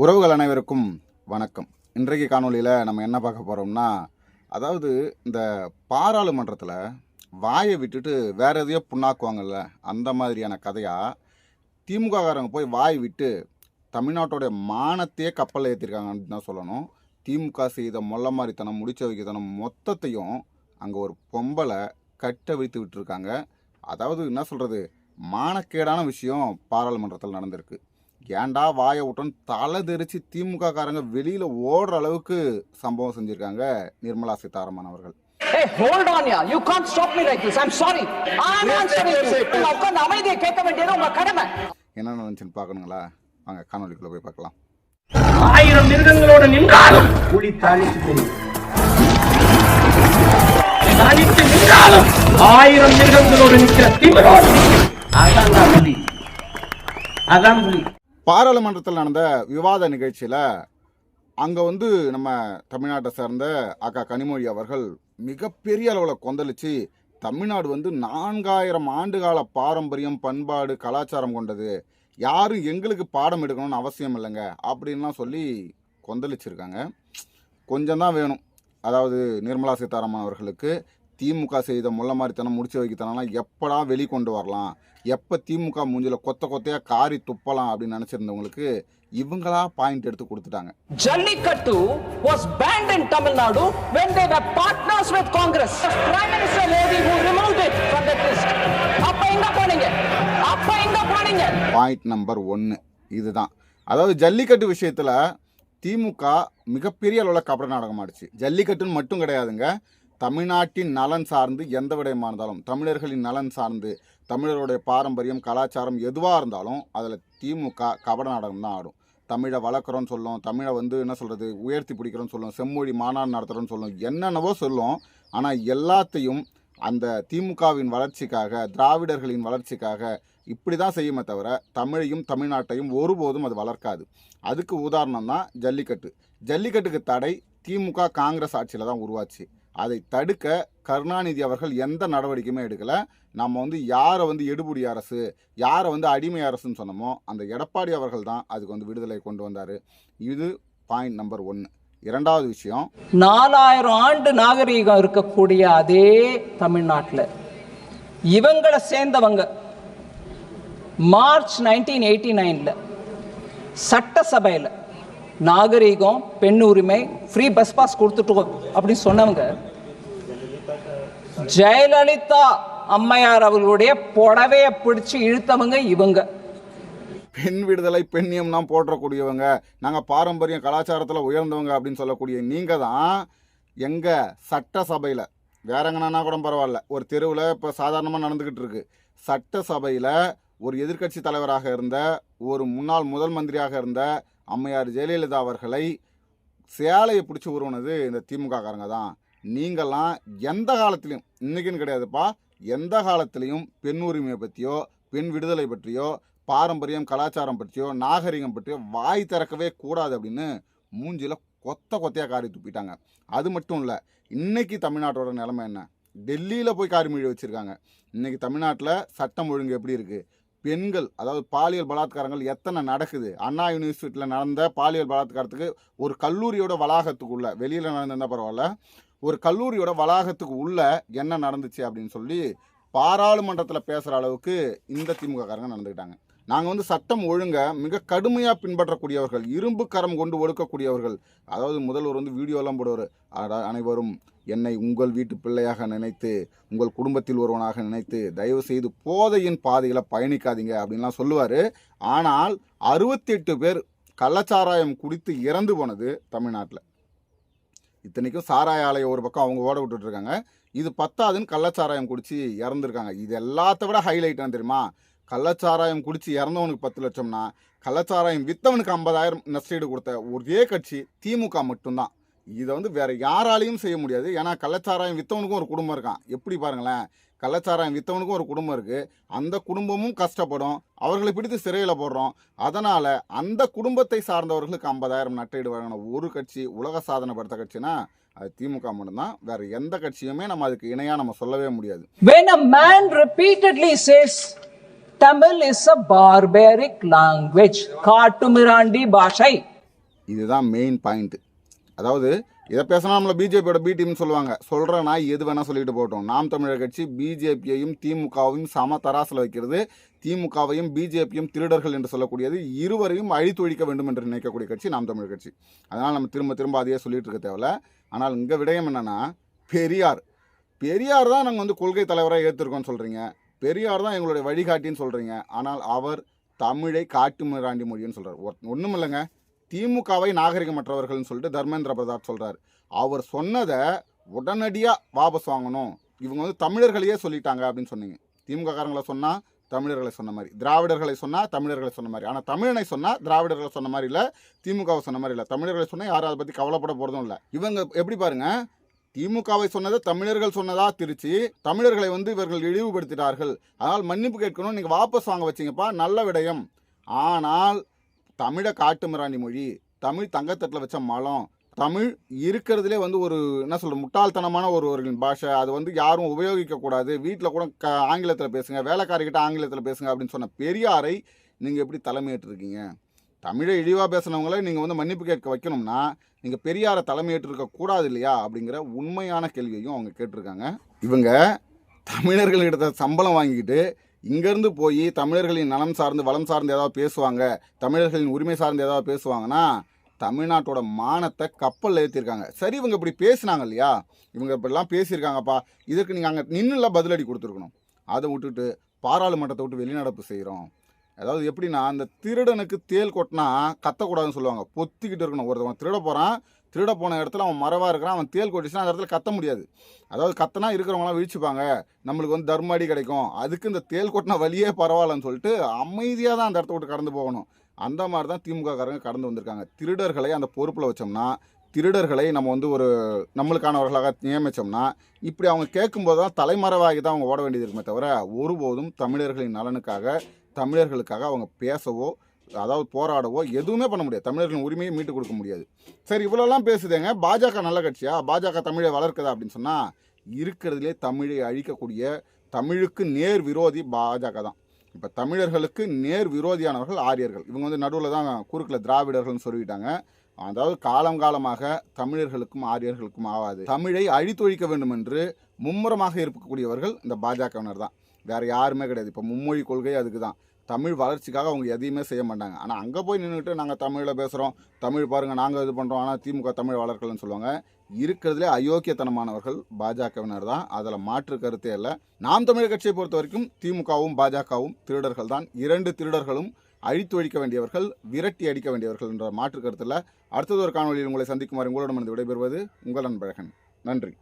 உறவுகள் அனைவருக்கும் வணக்கம். இன்றைக்கு காணொலியில் நம்ம என்ன பார்க்க போகிறோம்னா, அதாவது இந்த பாராளுமன்றத்தில் வாயை விட்டுட்டு வேற எதையோ புண்ணாக்குவாங்கல்ல, அந்த மாதிரியான கதையாக திமுககாரங்க போய் வாய் விட்டு தமிழ்நாட்டோடைய மானத்தையே கப்பலில் ஏற்றிருக்காங்க அப்படின்னு தான் சொல்லணும். திமுக செய்த மொல்ல மாதிரித்தனம், முடிச்ச வைக்கத்தனம் மொத்தத்தையும் அங்கே ஒரு பொம்பளை கட்ட வைத்து விட்டுருக்காங்க. அதாவது என்ன சொல்கிறது, மானக்கேடான விஷயம் பாராளுமன்றத்தில் நடந்திருக்கு. ஏண்டா வாயை விட்டோன்னு தலை தெரிச்சு திமுக காரங்க வெளியில ஓடுற அளவுக்கு சம்பவம் செஞ்சிருக்காங்க நிர்மலா சீதாராமன் அவர்கள். Hey, hold on, yeah. You can't stop me like this. I'm sorry. I'm answering you. நான் உட்கார்ந்து அமைதியை கேட்க வேண்டியது உங்க கடமை. என்ன நடந்துச்சுன்னு பார்க்கணுங்களா? வாங்க காணொலிக்குள்ள போய் பார்க்கலாம். 1000 மிருகங்களோட நின்றாலும் புலி தாளித்து தெரியும். தாளித்து நின்றாலும் 1000 மிருகங்களோடு நிற்கிற திமிரோடு அதான் புலி. அதான் புலி. பாராளுமன்றத்தில் நடந்த விவாத நிகழ்ச்சியில் அங்கே நம்ம தமிழ்நாட்டை சேர்ந்த அக்கா கனிமொழி அவர்கள் மிகப்பெரிய அளவில் கொந்தளிச்சு, தமிழ்நாடு 4000 ஆண்டுகால பாரம்பரியம், பண்பாடு, கலாச்சாரம் கொண்டது, யாரும் எங்களுக்கு பாடம் எடுக்கணும்னு அவசியம் இல்லைங்க அப்படின்லாம் சொல்லி கொந்தளிச்சிருக்காங்க. கொஞ்சம் தான் வேணும். அதாவது நிர்மலா சீதாராமன் அவர்களுக்கு திமுக செய்த முள்ள மாதிரித்தனம், முடிச்சு வைக்கத்தனம்லாம் எப்படா வெளிக்கொண்டு வரலாம், எப்போ திமுக மூஞ்சில கொத்தையாக காரி துப்பலாம் அப்படின்னு நினச்சிருந்தவங்களுக்கு இவங்களா பாயிண்ட் எடுத்து கொடுத்துட்டாங்க. Jallikattu was banned in Tamil Nadu when they were partners with Congress. Prime Minister Modi who removed it from the list. அப்ப எங்க போனீங்க? பாயிண்ட் நம்பர் 1 இதுதான். அதாவது ஜல்லிக்கட்டு விஷயத்தில் திமுக மிகப்பெரிய அளவில் கபட நாடகம் ஆடிச்சு. ஜல்லிக்கட்டுன்னு மட்டும் கிடையாதுங்க, தமிழ்நாட்டின் நலன் சார்ந்து எந்த விடயமாக இருந்தாலும், தமிழர்களின் நலன் சார்ந்து, தமிழருடைய பாரம்பரியம், கலாச்சாரம் எதுவாக இருந்தாலும் அதில் திமுக கபட நாடகம் தான் ஆடும். தமிழை வளர்க்குறோன்னு சொல்லும், தமிழை என்ன சொல்கிறது, உயர்த்தி பிடிக்கிறோன்னு சொல்லும், செம்மொழி மாநாடு நடத்துகிறோன்னு சொல்லும், என்னென்னவோ சொல்லும். ஆனால் எல்லாத்தையும் அந்த திமுகவின் வளர்ச்சிக்காக, திராவிடர்களின் வளர்ச்சிக்காக இப்படி தான் செய்யுமே தவிர தமிழையும் தமிழ்நாட்டையும் ஒருபோதும் அது வளர்க்காது. அதுக்கு உதாரணம் தான் ஜல்லிக்கட்டு. ஜல்லிக்கட்டுக்கு தடை திமுக காங்கிரஸ் ஆட்சியில் தான் உருவாச்சு. அதை தடுக்க கருணாநிதி அவர்கள் எந்த நடவடிக்கையுமே எடுக்கலை. நம்ம யாரை எடுபுடி அரசு, யாரை அடிமை அரசுன்னு சொன்னோமோ அந்த எடப்பாடி அவர்கள் தான் அதுக்கு விடுதலை கொண்டு வந்தார். இது பாயிண்ட் நம்பர் 1. இரண்டாவது விஷயம், 4000 ஆண்டு நாகரீகம் இருக்கக்கூடிய அதே தமிழ்நாட்டில் இவங்களை சேர்ந்தவங்க மார்ச் 1989 சட்டசபையில் நாகரீகம், பெண் உரிமை, ஃப்ரீ பஸ் பாஸ் கொடுத்துட்டோம் அப்படின்னு சொன்னவங்க ஜெயலலிதா அம்மையார் அவர்களுடைய புடவையை பிடிச்சு இழுத்தவங்க இவங்க. பெண் விடுதலை, பெண்ணியம் தான் போற்றக்கூடியவங்க, நாங்கள் பாரம்பரியம் கலாச்சாரத்தில் உயர்ந்தவங்க அப்படின்னு சொல்லக்கூடிய நீங்கள் தான் எங்கள் சட்டசபையில், வேற எங்கன்னா கூட பரவாயில்ல, ஒரு தெருவில் இப்போ சாதாரணமாக நடந்துக்கிட்டு இருக்கு, சட்டசபையில் ஒரு எதிர்க்கட்சி தலைவராக இருந்த, ஒரு முன்னாள் முதல் மந்திரியாக இருந்த அம்மையார் ஜெயலலிதா அவர்களை சேலையை பிடிச்சி உருவனது இந்த திமுக காரங்க தான். நீங்கள்லாம் எந்த காலத்திலையும், இன்றைக்கின்னு கிடையாதுப்பா, எந்த காலத்திலையும் பெண் உரிமையை பற்றியோ, பெண் விடுதலை பற்றியோ, பாரம்பரியம் கலாச்சாரம் பற்றியோ, நாகரிகம் பற்றியோ வாய் திறக்கவே கூடாது அப்படின்னு மூஞ்சியில் கொத்தையாக காரி துப்பிட்டாங்க. அது மட்டும் இல்லை, இன்றைக்கி தமிழ்நாட்டோட நிலைமை என்ன, டெல்லியில் போய் காரி மொழி வச்சுருக்காங்க. இன்றைக்கி தமிழ்நாட்டில் சட்டம் ஒழுங்கு எப்படி இருக்குது, பெண்கள், அதாவது பாலியல் பலாத்காரங்கள் எத்தனை நடக்குது, அண்ணா யூனிவர்சிட்டியில் நடந்த பாலியல் பலாத்காரத்துக்கு ஒரு கல்லூரியோட வளாகத்துக்குள்ள, வெளியில் நடந்திருந்தால் பரவாயில்ல, ஒரு கல்லூரியோட வளாகத்துக்கு உள்ள என்ன நடந்துச்சு அப்படின்னு சொல்லி பாராளுமன்றத்தில் பேசுகிற அளவுக்கு இந்த திமுக காரங்க நடந்துக்கிட்டாங்க. நாங்கள் சட்டம் ஒழுங்கை மிக கடுமையாக பின்பற்றக்கூடியவர்கள், இரும்பு கரம் கொண்டு ஒடுக்கக்கூடியவர்கள். அதாவது முதல்வர் வீடியோலாம் போடுவார், அனைவரும் என்னை உங்கள் வீட்டு பிள்ளையாக நினைத்து, உங்கள் குடும்பத்தில் ஒருவனாக நினைத்து தயவு செய்து போதையின் பாதையில் பயணிக்காதீங்க அப்படின்லாம் சொல்லுவார். ஆனால் 68 பேர் கள்ளச்சாராயம் குடித்து இறந்து போனது தமிழ்நாட்டில். இத்தனைக்கும் சாராய ஆலையை ஒரு பக்கம் அவங்க ஓட விட்டுட்ருக்காங்க, இது பத்தாதுன்னு கள்ளச்சாராயம் குடித்து இறந்துருக்காங்க. இது எல்லாத்த விட ஹைலைட் என்ன தெரியுமா, கள்ளச்சாராயம் குடித்து இறந்தவனுக்கு 10 லட்சம்னா கள்ளச்சாராயம் விற்றவனுக்கு 50,000 நஷ்டீடு கொடுத்த ஒரே கட்சி திமுக மட்டும்தான். இதை வேற யாராலையும் செய்ய முடியாது. ஏன்னா கள்ளச்சாராயம் விற்றவனுக்கும் ஒரு குடும்பம் இருக்கான். எப்படி பாருங்களேன், கள்ளச்சாராயம் விற்றவனுக்கும் ஒரு குடும்பம் இருக்குது, அந்த குடும்பமும் கஷ்டப்படும், அவர்களை பிடித்து சிறையில் போடுறோம். அதனால் அந்த குடும்பத்தை சார்ந்தவர்களுக்கு 50,000 நட்டீடு வழங்கின ஒரு கட்சி, உலக சாதனை படுத்த கட்சினா அது திமுக மட்டும்தான். வேற எந்த கட்சியுமே நம்ம அதுக்கு இணையாக நம்ம சொல்லவே முடியாது. When a man repeatedly says Tamil is a barbaric language, காட்டுமிராண்டி பாஷை, இதுதான் மெயின் பாயிண்ட்டு. அதாவது இதை பேசினா நம்மளை பிஜேபியோட பி டீம்னு சொல்லுவாங்க. சொல்கிற நாய் எது வேணால் சொல்லிட்டு போட்டோம். நாம் தமிழர் கட்சி பிஜேபியையும் திமுகவையும் சம தராசில் வைக்கிறது. திமுகவையும் பிஜேபியும் திருடர்கள் என்று சொல்லக்கூடியது, இருவரையும் அழித்தொழிக்க வேண்டும் என்று நினைக்கக்கூடிய கட்சி நாம் தமிழர் கட்சி. அதனால் நம்ம திரும்ப திரும்ப அதையே சொல்லிட்டு இருக்க தேவையில்ல. ஆனால் இங்கே விடயம் என்னென்னா, பெரியார் தான் நாங்கள் வந்து கொள்கை தலைவராக ஏற்றிருக்கோம்னு சொல்கிறீங்க. பெரியார் தான் எங்களுடைய வழிகாட்டின்னு சொல்கிறீங்க. ஆனால் அவர் தமிழை காட்டு மிராண்டி மொழின்னு சொல்கிறார். ஒன்றும் இல்லைங்க, திமுகவை நாகரிகமற்றவர்கள்னு சொல்லிட்டு தர்மேந்திர பிரதாப் சொல்கிறார். அவர் சொன்னதை உடனடியாக வாபஸ் வாங்கணும். இவங்க வந்து தமிழர்களையே சொல்லிட்டாங்க அப்படின்னு சொன்னீங்க. திமுக காரங்களை சொன்னால் தமிழர்களை சொன்ன மாதிரி, திராவிடர்களை சொன்னால் தமிழர்களை சொன்ன மாதிரி. ஆனால் தமிழனை சொன்னால் திராவிடர்களை சொன்ன மாதிரி இல்லை, திமுகவை சொன்ன மாதிரி இல்லை. தமிழர்களை சொன்னால் யாரும் அதை பற்றி கவலைப்பட போகிறதும் இல்லை. இவங்க எப்படி பாருங்க, திமுகவை சொன்னதை தமிழர்கள் சொன்னதா திருச்சி, தமிழர்களை வந்து இவர்கள் இழிவுபடுத்திட்டார்கள், அதனால் மன்னிப்பு கேட்கணும், நீங்கள் வாபஸ் வாங்க வச்சிங்கப்பா, நல்ல விடயம். ஆனால் தமிழை காட்டு மிராண்டி மொழி, தமிழ் தங்கத்தட்டில் வச்ச மலம், தமிழ் இருக்கிறதுலே வந்து ஒரு என்ன சொல்கிற முட்டாள்தனமான ஒரு பாஷை, அது வந்து யாரும் உபயோகிக்கக்கூடாது, வீட்டில் கூட ஆங்கிலத்தில் பேசுங்க, வேலைக்காரிக்கிட்ட ஆங்கிலத்தில் பேசுங்க அப்படின்னு சொன்ன பெரியாரை நீங்கள் எப்படி தலைமையேற்றிருக்கீங்க? தமிழை இழிவாக பேசுனவங்கள நீங்கள் வந்து மன்னிப்பு கேட்க வைக்கணும்னா நீங்கள் பெரியாரை தலைமையேற்றிருக்க கூடாது இல்லையா அப்படிங்கிற உண்மையான கேள்வியையும் அவங்க கேட்டிருக்காங்க. இவங்க தமிழர்கள்கிட்ட சம்பளம் வாங்கிக்கிட்டு இங்கேருந்து போய் தமிழர்களின் நலம் சார்ந்து வளம் சார்ந்து ஏதாவது பேசுவாங்க, தமிழர்களின் உரிமை சார்ந்து ஏதாவது பேசுவாங்கன்னா தமிழ்நாட்டோட மானத்தை கப்பலில் ஏற்றிருக்காங்க. சரி, இவங்க இப்படி பேசினாங்க இல்லையா, இவங்க இப்படிலாம் பேசியிருக்காங்கப்பா, இதுக்கு நீங்கள் அங்கே நின்றுலாம் பதிலடி கொடுத்துருக்கணும். அதை விட்டுட்டு பாராளுமன்றத்தை விட்டு வெளிநடப்பு செய்கிறோம். அதாவது எப்படின்னா, அந்த திருடனுக்கு தேல் கொட்டினா கத்தக்கூடாதுன்னு சொல்லுவாங்க, பொத்திக்கிட்டு இருக்கணும். ஒருத்தவன் திருட போகிறான், திருட போன இடத்துல அவன் மரவாக இருக்கிறான், அவன் தேல் கொட்டிச்சுன்னா அந்த இடத்துல கத்த முடியாது. அதாவது கத்தனா இருக்கிறவங்களாம் விழிச்சுப்பாங்க, நம்மளுக்கு வந்து தர்மடி கிடைக்கும், அதுக்கு இந்த தேல் கொட்டின வழியே பரவாயில்லன்னு சொல்லிட்டு அமைதியாக தான் அந்த இடத்த விட்டு கடந்து போகணும். அந்த மாதிரி தான் திமுக காரங்க கடந்து வந்திருக்காங்க. திருடர்களை அந்த பொறுப்பில் வச்சோம்னா, திருடர்களை நம்ம வந்து ஒரு நம்மளுக்கானவர்களாக நியமித்தோம்னா, இப்படி அவங்க கேட்கும்போது தான் தலைமறைவாகி தான் அவங்க ஓட வேண்டியது இருக்குமே தவிர, ஒருபோதும் தமிழர்களின் நலனுக்காக தமிழர்களுக்காக அவங்க பேசவோ அதாவது போராடவோ எதுவுமே பண்ண முடியாது. தமிழர்களின் உரிமையை மீட்டு கொடுக்க முடியாது. சரி, இவ்வளோலாம் பேசுதேங்க, பாஜக நல்ல கட்சியா, பாஜக தமிழை வளர்க்குதா அப்படின்னு சொன்னால், இருக்கிறதுலே தமிழை அழிக்கக்கூடிய, தமிழுக்கு நேர் விரோதி பாஜக தான். இப்போ தமிழர்களுக்கு நேர் விரோதியானவர்கள் ஆரியர்கள். இவங்க வந்து நடுவில் தான் குறுக்கில் திராவிடர்கள்னு சொல்லிவிட்டாங்க. அதாவது காலமாக தமிழர்களுக்கும் ஆரியர்களுக்கும் ஆகாது, தமிழை அழித்தொழிக்க வேண்டும் என்று மும்முரமாக இருக்கக்கூடியவர்கள் இந்த பாஜகவினர் தான், வேறு யாருமே கிடையாது. இப்போ மும்மொழி கொள்கை அதுக்கு தான். தமிழ் வளர்ச்சிக்காக அவங்க எதையுமே செய்ய மாட்டாங்க. ஆனால் அங்கே போய் நின்றுட்டு நாங்கள் தமிழில் பேசுகிறோம், தமிழ் பாருங்கள் நாங்கள் இது பண்ணுறோம், ஆனால் திமுக தமிழ் வளர்க்கலன்னு சொல்லுவாங்க. இருக்கிறதுலே அயோக்கியத்தனமானவர்கள் பாஜகவினர் தான், அதில் மாற்று கருத்தே இல்லை. நாம் தமிழர் கட்சியை பொறுத்த வரைக்கும் திமுகவும் பாஜகவும் திருடர்கள் தான். இரண்டு திருடர்களும் அழித்து ஒழிக்க வேண்டியவர்கள், விரட்டி அடிக்க வேண்டியவர்கள் என்ற மாற்று கருத்தில் அடுத்தது ஒரு காணொலியில் உங்களை சந்திக்குமாறு உங்களிடமிருந்து விடைபெறுவது உங்கள் அன்பழகன். நன்றி.